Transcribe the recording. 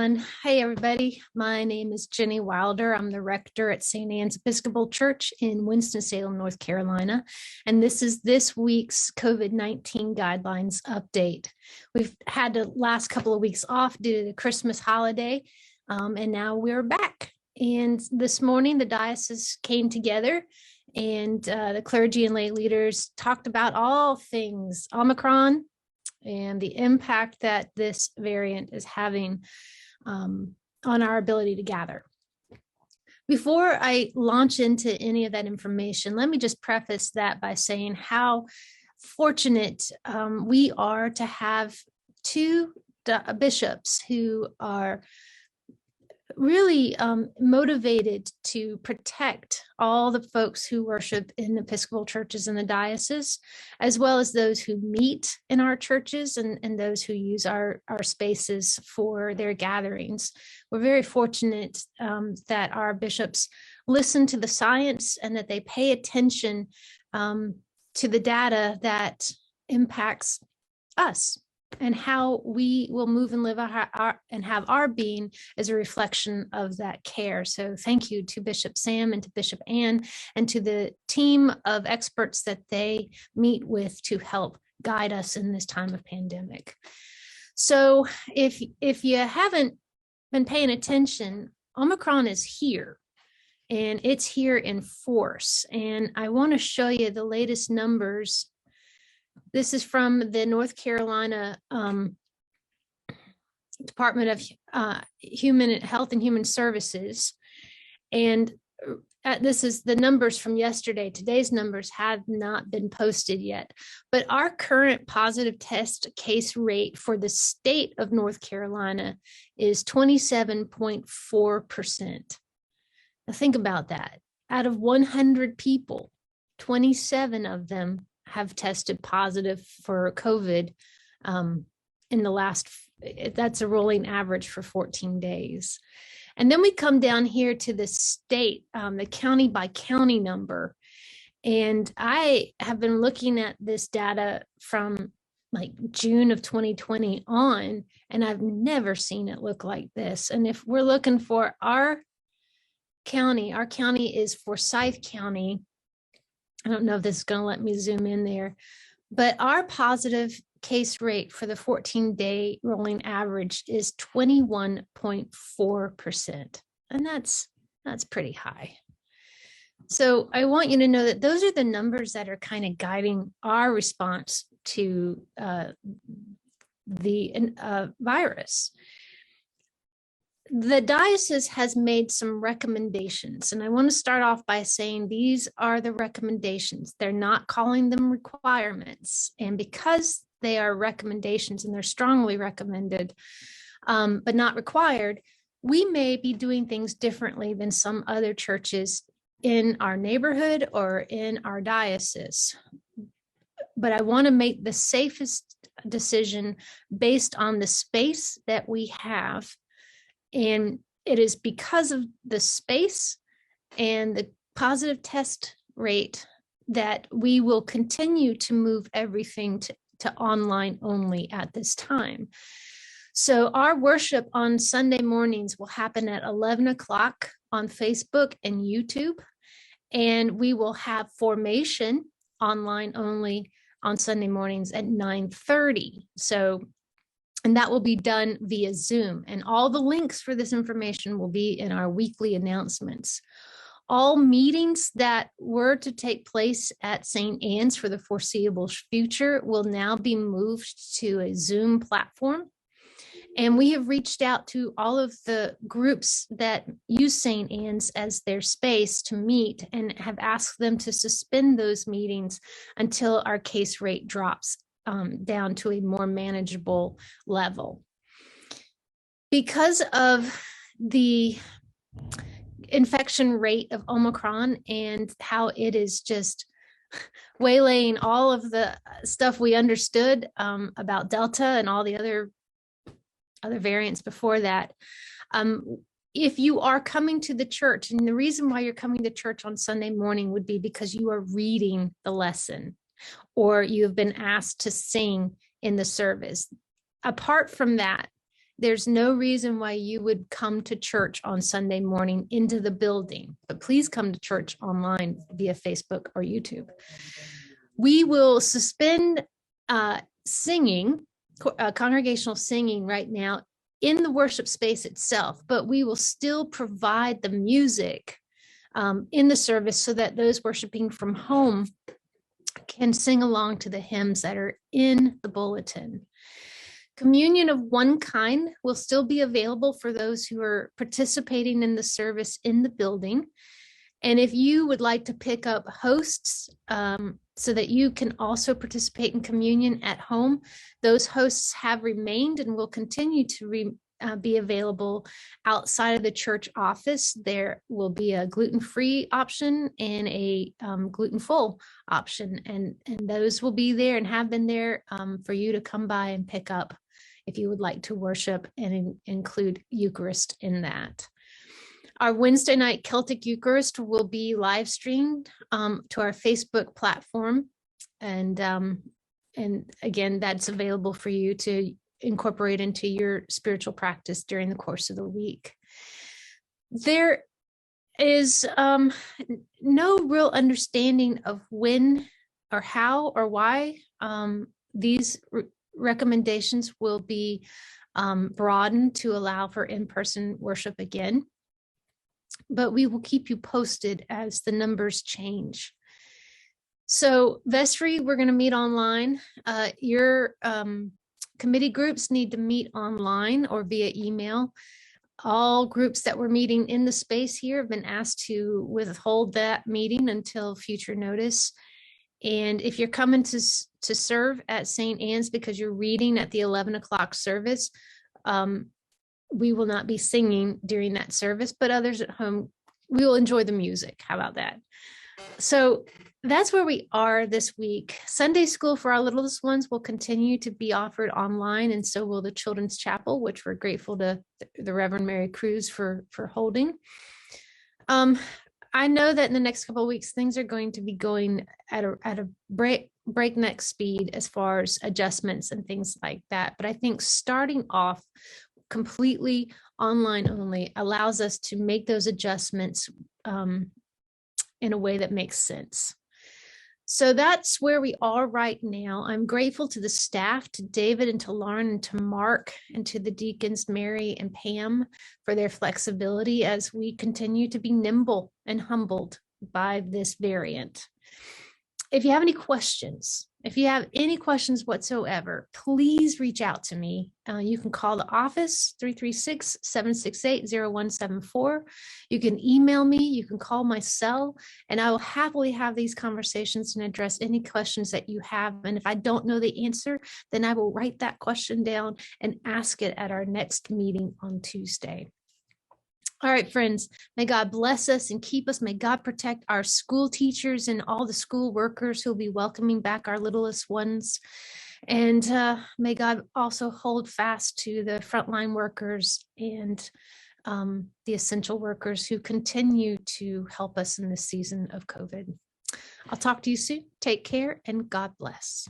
Hey, everybody. My name is Ginny Wilder. I'm the rector at St. Anne's Episcopal Church in Winston-Salem, North Carolina. And this is this week's COVID-19 guidelines update. We've had the last couple of weeks off due to the Christmas holiday, and now we're back. And this morning, the diocese came together and the clergy and lay leaders talked about all things Omicron and the impact that this variant is having on our ability to gather. Before I launch into any of that information, let me just preface that by saying how fortunate we are to have two bishops who are really motivated to protect all the folks who worship in Episcopal churches in the diocese, as well as those who meet in our churches and those who use our spaces for their gatherings. We're very fortunate that our bishops listen to the science and that they pay attention to the data that impacts us and how we will move and live and have our being as a reflection of that care. So thank you to Bishop Sam and to Bishop Ann and to the team of experts that they meet with to help guide us in this time of pandemic. So if you haven't been paying attention, Omicron is here and it's here in force. And I want to show you the latest numbers. This is from the North Carolina Department of Human Health and Human Services. And this is the numbers from yesterday. Today's numbers have not been posted yet. But our current positive test case rate for the state of North Carolina is 27.4%. Now think about that. Out of 100 people, 27 of them have tested positive for COVID in the last, that's a rolling average for 14 days. And then we come down here to the state, the county by county number. And I have been looking at this data from like June of 2020 on, and I've never seen it look like this. And if we're looking for our county is Forsyth County. I don't know if this is going to let me zoom in there, but our positive case rate for the 14-day rolling average is 21.4%. And that's pretty high. So I want you to know that those are the numbers that are kind of guiding our response to the virus. The diocese has made some recommendations, and I want to start off by saying these are the recommendations. They're not calling them requirements, and because they are recommendations and they're strongly recommended, but not required, we may be doing things differently than some other churches in our neighborhood or in our diocese. But I want to make the safest decision based on the space that we have. And it is because of the space and the positive test rate that we will continue to move everything to online only at this time. So our worship on Sunday mornings will happen at 11 o'clock on Facebook and YouTube. And we will have formation online only on Sunday mornings at 9:30. And that will be done via Zoom. And all the links for this information will be in our weekly announcements. All meetings that were to take place at St. Anne's for the foreseeable future will now be moved to a Zoom platform. And we have reached out to all of the groups that use St. Anne's as their space to meet and have asked them to suspend those meetings until our case rate drops down to a more manageable level. Because of the infection rate of Omicron and how it is just waylaying all of the stuff we understood about Delta and all the other variants before that, if you are coming to the church, and the reason why you're coming to church on Sunday morning would be because you are reading the lesson or you have been asked to sing in the service. Apart from that, There's no reason why you would come to church on Sunday morning into the building, but please come to church online via Facebook or YouTube. We will suspend singing, congregational singing right now in the worship space itself, but we will still provide the music in the service so that those worshiping from home can sing along to the hymns that are in the bulletin. Communion of one kind will still be available for those who are participating in the service in the building. And if you would like to pick up hosts so that you can also participate in communion at home, those hosts have remained and will continue to be available outside of the church office. There will be a gluten-free option and a gluten-full option, and those will be there and have been there for you to come by and pick up if you would like to worship and include Eucharist in that. Our Wednesday night Celtic Eucharist will be live streamed to our Facebook platform. And again, that's available for you to incorporate into your spiritual practice during the course of the week. There is no real understanding of when or how or why these recommendations will be broadened to allow for in-person worship again, but we will keep you posted as the numbers change. So vestry, we're going to meet online. Your committee groups need to meet online or via email. All groups that were meeting in the space here have been asked to withhold that meeting until future notice. And if you're coming to serve at St. Anne's because you're reading at the 11 o'clock service, we will not be singing during that service, but others at home, we will enjoy the music. How about that? So that's where we are this week. Sunday school for our littlest ones will continue to be offered online, and so will the Children's Chapel, which we're grateful to the Reverend Mary Cruz for holding. I know that in the next couple of weeks, things are going to be going at a breakneck speed as far as adjustments and things like that. But I think starting off completely online only allows us to make those adjustments in a way that makes sense. So that's where we are right now. I'm grateful to the staff, to David and to Lauren and to Mark and to the deacons, Mary and Pam, for their flexibility as we continue to be nimble and humbled by this variant. If you have any questions, whatsoever, please reach out to me. You can call the office, 336-768-0174. You can email me, you can call my cell, and I will happily have these conversations and address any questions that you have. And if I don't know the answer, then I will write that question down and ask it at our next meeting on Tuesday. All right, friends, may God bless us and keep us. May God protect our school teachers and all the school workers who will be welcoming back our littlest ones. And may God also hold fast to the frontline workers and the essential workers who continue to help us in this season of COVID. I'll talk to you soon. Take care and God bless.